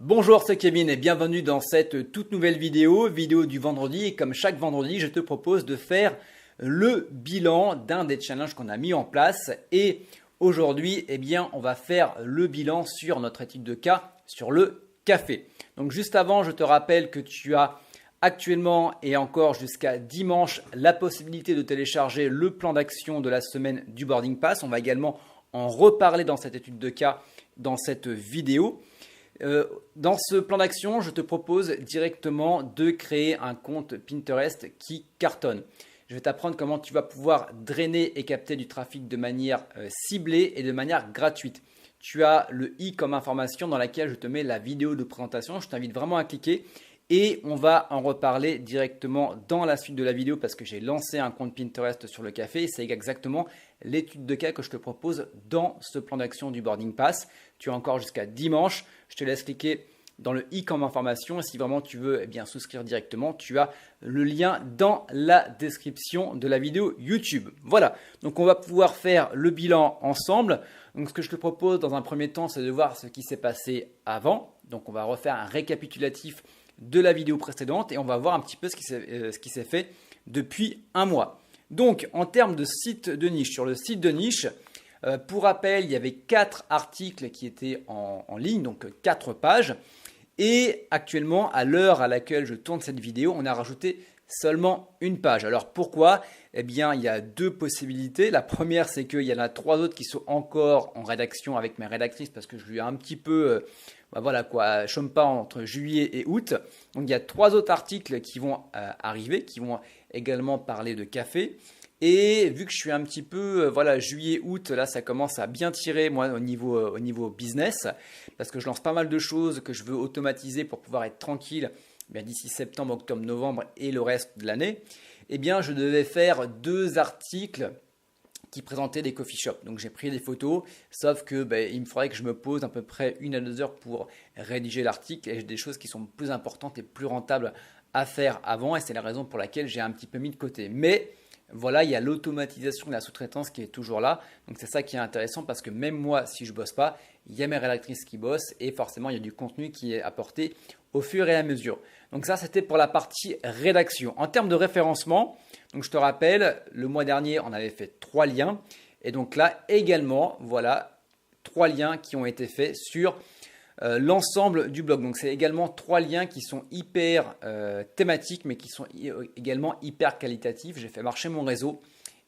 Bonjour, c'est Kevin et bienvenue dans cette toute nouvelle vidéo du vendredi. Et comme chaque vendredi, je te propose de faire le bilan d'un des challenges qu'on a mis en place. Et aujourd'hui, on va faire le bilan sur notre étude de cas sur le café. Donc juste avant, je te rappelle que tu as actuellement et encore jusqu'à dimanche la possibilité de télécharger le plan d'action de la semaine du Boarding Pass. On va également en reparler dans cette étude de cas, dans cette vidéo. Dans ce plan d'action, je te propose directement de créer un compte Pinterest qui cartonne. Je vais t'apprendre comment tu vas pouvoir drainer et capter du trafic de manière ciblée et de manière gratuite. Tu as le i comme information dans laquelle je te mets la vidéo de présentation. Je t'invite vraiment à cliquer et on va en reparler directement dans la suite de la vidéo parce que j'ai lancé un compte Pinterest sur le café et c'est exactement l'étude de cas que je te propose dans ce plan d'action du Boarding Pass. Tu as encore jusqu'à dimanche. Je te laisse cliquer dans le i comme information et si vraiment tu veux souscrire directement, tu as le lien dans la description de la vidéo YouTube. Voilà, donc on va pouvoir faire le bilan ensemble. Donc ce que je te propose dans un premier temps, c'est de voir ce qui s'est passé avant. Donc on va refaire un récapitulatif de la vidéo précédente et on va voir un petit peu ce qui s'est fait depuis un mois. Donc en termes de site de niche, sur le site de niche, pour rappel, il y avait 4 articles qui étaient en ligne, donc 4 pages. Et actuellement, à l'heure à laquelle je tourne cette vidéo, on a rajouté seulement une page. Alors pourquoi? Eh bien, il y a 2 possibilités. La première, c'est qu'il y en a 3 autres qui sont encore en rédaction avec mes rédactrices parce que je lui ai un petit peu, chôme pas entre juillet et août. Donc il y a 3 autres articles qui vont arriver, qui vont également parler de café. Et vu que je suis un petit peu, juillet-août, là ça commence à bien tirer moi au niveau business parce que je lance pas mal de choses que je veux automatiser pour pouvoir être tranquille d'ici septembre, octobre, novembre et le reste de l'année. Eh bien, je devais faire 2 articles qui présentaient des coffee shops. Donc j'ai pris des photos, sauf que il me faudrait que je me pose à peu près 1 à 2 heures pour rédiger l'article et j'ai des choses qui sont plus importantes et plus rentables à faire avant et c'est la raison pour laquelle j'ai un petit peu mis de côté. Mais voilà, il y a l'automatisation de la sous-traitance qui est toujours là. Donc c'est ça qui est intéressant parce que même moi, si je ne bosse pas, il y a mes rédactrices qui bossent et forcément il y a du contenu qui est apporté au fur et à mesure. Donc ça, c'était pour la partie rédaction. En termes de référencement, donc je te rappelle, le mois dernier, on avait fait 3 liens. Et donc là également, voilà, 3 liens qui ont été faits sur l'ensemble du blog. Donc c'est également 3 liens qui sont hyper thématiques mais qui sont également hyper qualitatifs. J'ai fait marcher mon réseau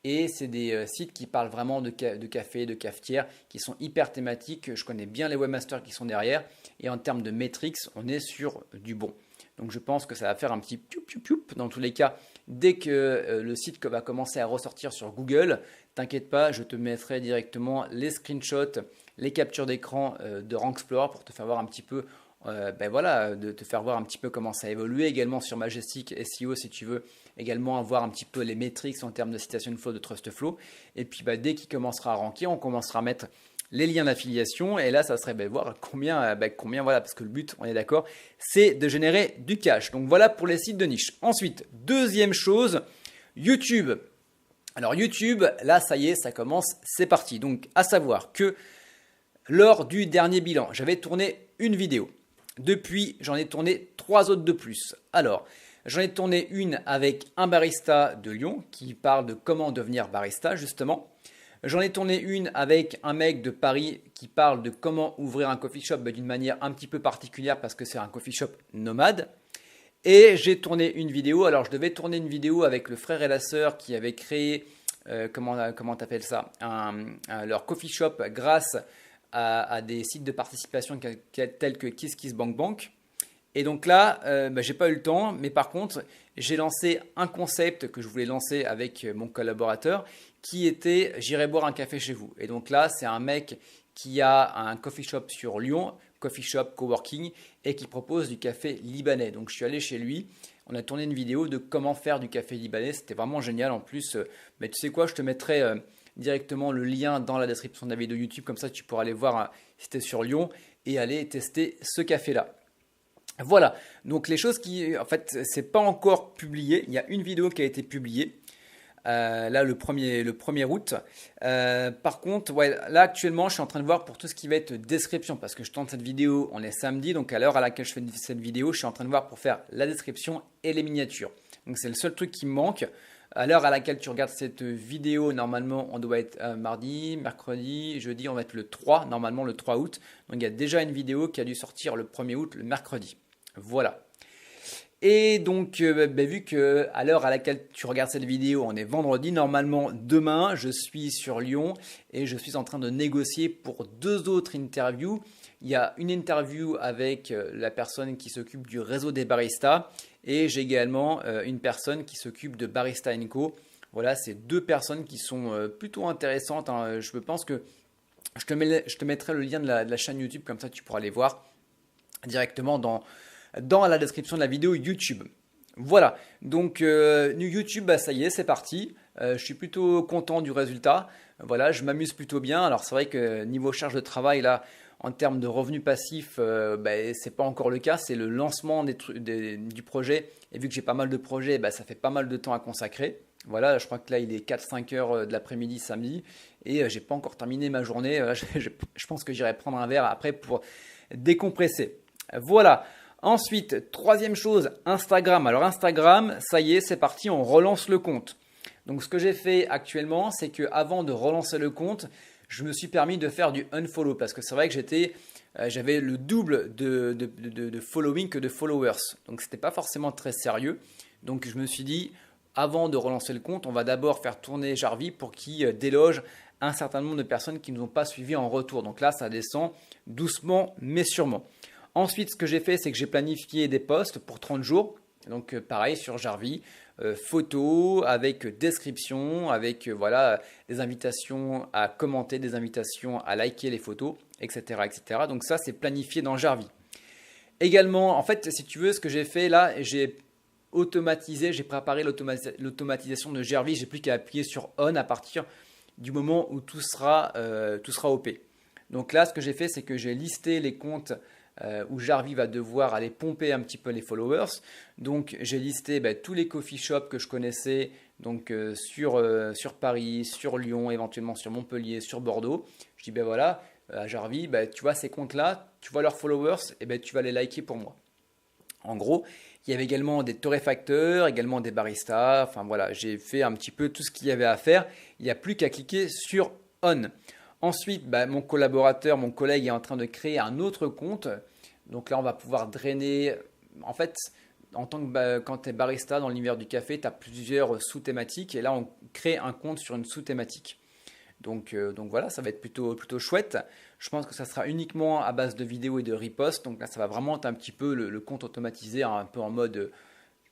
et c'est des sites qui parlent vraiment de café, de cafetière, qui sont hyper thématiques. Je connais bien les webmasters qui sont derrière et en termes de metrics, on est sur du bon. Donc je pense que ça va faire un petit pioup pioup pioup. Dans tous les cas, dès que le site va commencer à ressortir sur Google, t'inquiète pas, je te mettrai directement les screenshots, les captures d'écran de Rank Explorer pour te faire voir un petit peu, de te faire voir un petit peu comment ça a évolué. Également sur Majestic SEO si tu veux également avoir un petit peu les metrics en termes de citation flow, de trust flow. Et puis dès qu'il commencera à ranker, on commencera à mettre les liens d'affiliation et là ça serait voir combien voilà, parce que le but, on est d'accord, c'est de générer du cash. Donc voilà pour les sites de niche. Ensuite, deuxième chose, YouTube. Alors YouTube, là ça y est, ça commence, c'est parti. Donc à savoir que lors du dernier bilan, j'avais tourné une vidéo. Depuis, j'en ai tourné 3 autres de plus. Alors, j'en ai tourné une avec un barista de Lyon qui parle de comment devenir barista justement. J'en ai tourné une avec un mec de Paris qui parle de comment ouvrir un coffee shop d'une manière un petit peu particulière parce que c'est un coffee shop nomade. Et j'ai tourné une vidéo, alors je devais tourner une vidéo avec le frère et la sœur qui avaient créé, comment t'appelles ça, leur coffee shop grâce à des sites de participation tels que KissKissBankBank. Et donc là, j'ai pas eu le temps, mais par contre, j'ai lancé un concept que je voulais lancer avec mon collaborateur qui était « J'irai boire un café chez vous ». Et donc là, c'est un mec qui a un coffee shop sur Lyon, coffee shop coworking, et qui propose du café libanais. Donc je suis allé chez lui, on a tourné une vidéo de comment faire du café libanais, c'était vraiment génial. En plus, tu sais quoi, je te mettrai directement le lien dans la description de la vidéo YouTube, comme ça tu pourras aller voir si tu es sur Lyon et aller tester ce café-là. Voilà, donc les choses qui, en fait, c'est pas encore publié, il y a une vidéo qui a été publiée. là le 1er août. Par contre, ouais, là actuellement, je suis en train de voir pour tout ce qui va être description parce que je tourne cette vidéo, on est samedi, donc à l'heure à laquelle je fais cette vidéo, je suis en train de voir pour faire la description et les miniatures. Donc c'est le seul truc qui me manque. À l'heure à laquelle tu regardes cette vidéo, normalement, on doit être mardi, mercredi, jeudi, on va être le 3, normalement le 3 août. Donc il y a déjà une vidéo qui a dû sortir le 1er août, le mercredi. Voilà. Et donc, vu que à l'heure à laquelle tu regardes cette vidéo, on est vendredi, normalement demain, je suis sur Lyon et je suis en train de négocier pour 2 autres interviews. Il y a une interview avec la personne qui s'occupe du réseau des baristas et j'ai également une personne qui s'occupe de Barista & Co. Voilà, c'est 2 personnes qui sont plutôt intéressantes, hein. Je pense que je te mettrai le lien de la chaîne YouTube, comme ça tu pourras les voir directement dans la description de la vidéo YouTube. Voilà, donc YouTube, bah, ça y est, c'est parti. Je suis plutôt content du résultat. Voilà, je m'amuse plutôt bien. Alors c'est vrai que niveau charge de travail, là, en termes de revenus passifs, bah, c'est pas encore le cas. C'est le lancement du projet. Et vu que j'ai pas mal de projets, bah, ça fait pas mal de temps à consacrer. Voilà, je crois que là, il est 4-5 heures de l'après-midi samedi. Et j'ai pas encore terminé ma journée. Je pense que j'irai prendre un verre après pour décompresser. Voilà. Ensuite, troisième chose, Instagram. Alors Instagram, ça y est, c'est parti, on relance le compte. Donc ce que j'ai fait actuellement, c'est qu'avant de relancer le compte, je me suis permis de faire du unfollow parce que c'est vrai que j'avais le double de following que de followers. Donc ce n'était pas forcément très sérieux. Donc je me suis dit, avant de relancer le compte, on va d'abord faire tourner Jarvis pour qu'il déloge un certain nombre de personnes qui ne nous ont pas suivis en retour. Donc là, ça descend doucement mais sûrement. Ensuite, ce que j'ai fait, c'est que j'ai planifié des posts pour 30 jours. Donc pareil sur Jarvis, photos avec description, avec voilà, des invitations à commenter, des invitations à liker les photos, etc. etc. Donc ça, c'est planifié dans Jarvis. Également, en fait, si tu veux, ce que j'ai fait là, j'ai préparé l'automatisation de Jarvis. J'ai plus qu'à appuyer sur On à partir du moment où tout sera OP. Donc là, ce que j'ai fait, c'est que j'ai listé les comptes où Jarvis va devoir aller pomper un petit peu les followers. Donc j'ai listé tous les coffee shops que je connaissais donc, sur Paris, sur Lyon, éventuellement sur Montpellier, sur Bordeaux. Je dis voilà, à Jarvis, tu vois ces comptes-là, tu vois leurs followers, et tu vas les liker pour moi. En gros, il y avait également des torréfacteurs, également des baristas. Enfin voilà, j'ai fait un petit peu tout ce qu'il y avait à faire. Il n'y a plus qu'à cliquer sur On. Ensuite, mon collaborateur, mon collègue est en train de créer un autre compte. Donc là, on va pouvoir drainer. En fait, quand tu es barista dans l'univers du café, tu as plusieurs sous-thématiques. Et là, on crée un compte sur une sous-thématique. Donc voilà, ça va être plutôt chouette. Je pense que ça sera uniquement à base de vidéos et de reposts. Donc là, ça va vraiment être un petit peu le compte automatisé, un peu en mode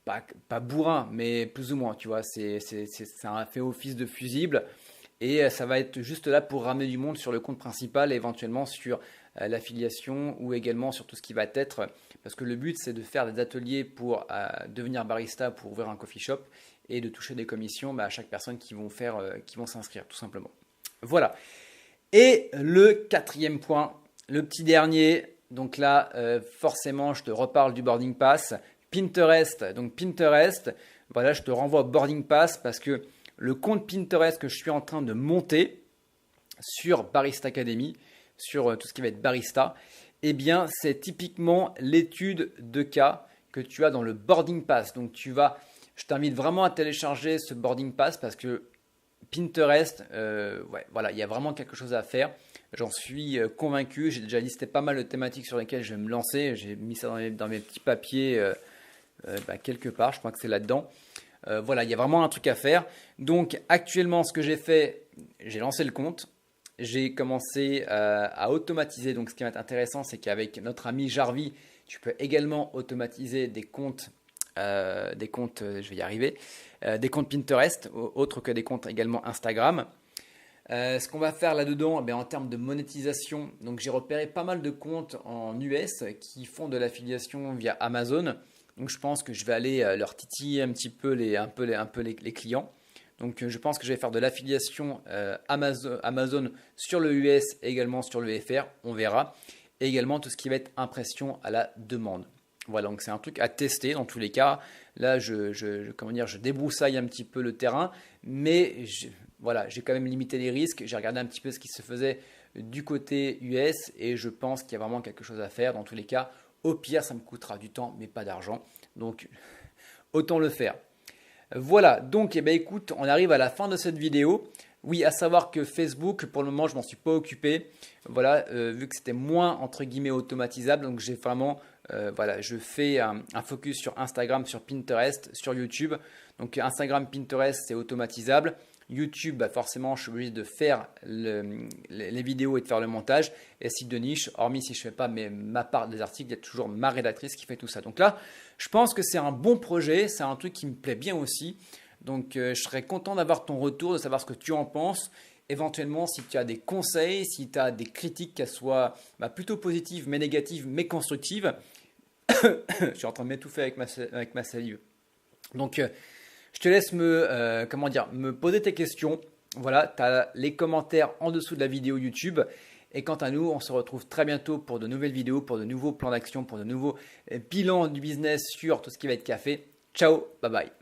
pas bourrin, mais plus ou moins. Tu vois, ça fait office de fusible. Et ça va être juste là pour ramener du monde sur le compte principal et éventuellement sur l'affiliation ou également sur tout ce qui va être. Parce que le but, c'est de faire des ateliers pour devenir barista, pour ouvrir un coffee shop et de toucher des commissions à chaque personne qui vont s'inscrire, tout simplement. Voilà. Et le quatrième point, le petit dernier. Donc là, forcément, je te reparle du boarding pass. Pinterest. Donc Pinterest, voilà, je te renvoie au boarding pass parce que le compte Pinterest que je suis en train de monter sur Barista Academy, sur tout ce qui va être barista, eh bien, c'est typiquement l'étude de cas que tu as dans le boarding pass. Donc, je t'invite vraiment à télécharger ce boarding pass parce que Pinterest, voilà, il y a vraiment quelque chose à faire. J'en suis convaincu. J'ai déjà listé pas mal de thématiques sur lesquelles je vais me lancer. J'ai mis ça dans mes petits papiers quelque part. Je crois que c'est là-dedans. Voilà, il y a vraiment un truc à faire. Donc actuellement, ce que j'ai fait, j'ai lancé le compte. J'ai commencé à automatiser. Donc ce qui va être intéressant, c'est qu'avec notre ami Jarvis, tu peux également automatiser des comptes, je vais y arriver, des comptes Pinterest, autres que des comptes également Instagram. Ce qu'on va faire là-dedans, en termes de monétisation, donc j'ai repéré pas mal de comptes en US qui font de l'affiliation via Amazon. Donc je pense que je vais aller leur titiller un petit peu les clients. Donc je pense que je vais faire de l'affiliation Amazon sur le US et également sur le FR, on verra. Et également tout ce qui va être impression à la demande. Voilà, donc c'est un truc à tester dans tous les cas. Là, comment dire, je débroussaille un petit peu le terrain, mais voilà, j'ai quand même limité les risques. J'ai regardé un petit peu ce qui se faisait du côté US et je pense qu'il y a vraiment quelque chose à faire. Dans tous les cas, au pire, ça me coûtera du temps, mais pas d'argent. Donc, autant le faire. Voilà, donc eh ben, écoute, on arrive à la fin de cette vidéo. Oui, à savoir que Facebook, pour le moment, je m'en suis pas occupé. Voilà, vu que c'était moins entre guillemets automatisable, donc j'ai vraiment, voilà, je fais un focus sur Instagram, sur Pinterest, sur YouTube. Donc Instagram, Pinterest, c'est automatisable. YouTube, bah forcément, je suis obligé de faire les vidéos et de faire le montage. Et site de niche, hormis si je ne fais pas ma part des articles, il y a toujours ma rédactrice qui fait tout ça. Donc là, je pense que c'est un bon projet, c'est un truc qui me plaît bien aussi. Donc je serais content d'avoir ton retour, de savoir ce que tu en penses. Éventuellement, si tu as des conseils, si tu as des critiques, qu'elles soient plutôt positives, mais négatives, mais constructives. Je suis en train de m'étouffer avec ma salive. Donc, je te laisse me poser tes questions. Voilà, tu as les commentaires en dessous de la vidéo YouTube. Et quant à nous, on se retrouve très bientôt pour de nouvelles vidéos, pour de nouveaux plans d'action, pour de nouveaux bilans du business sur tout ce qui va être café. Ciao, bye bye.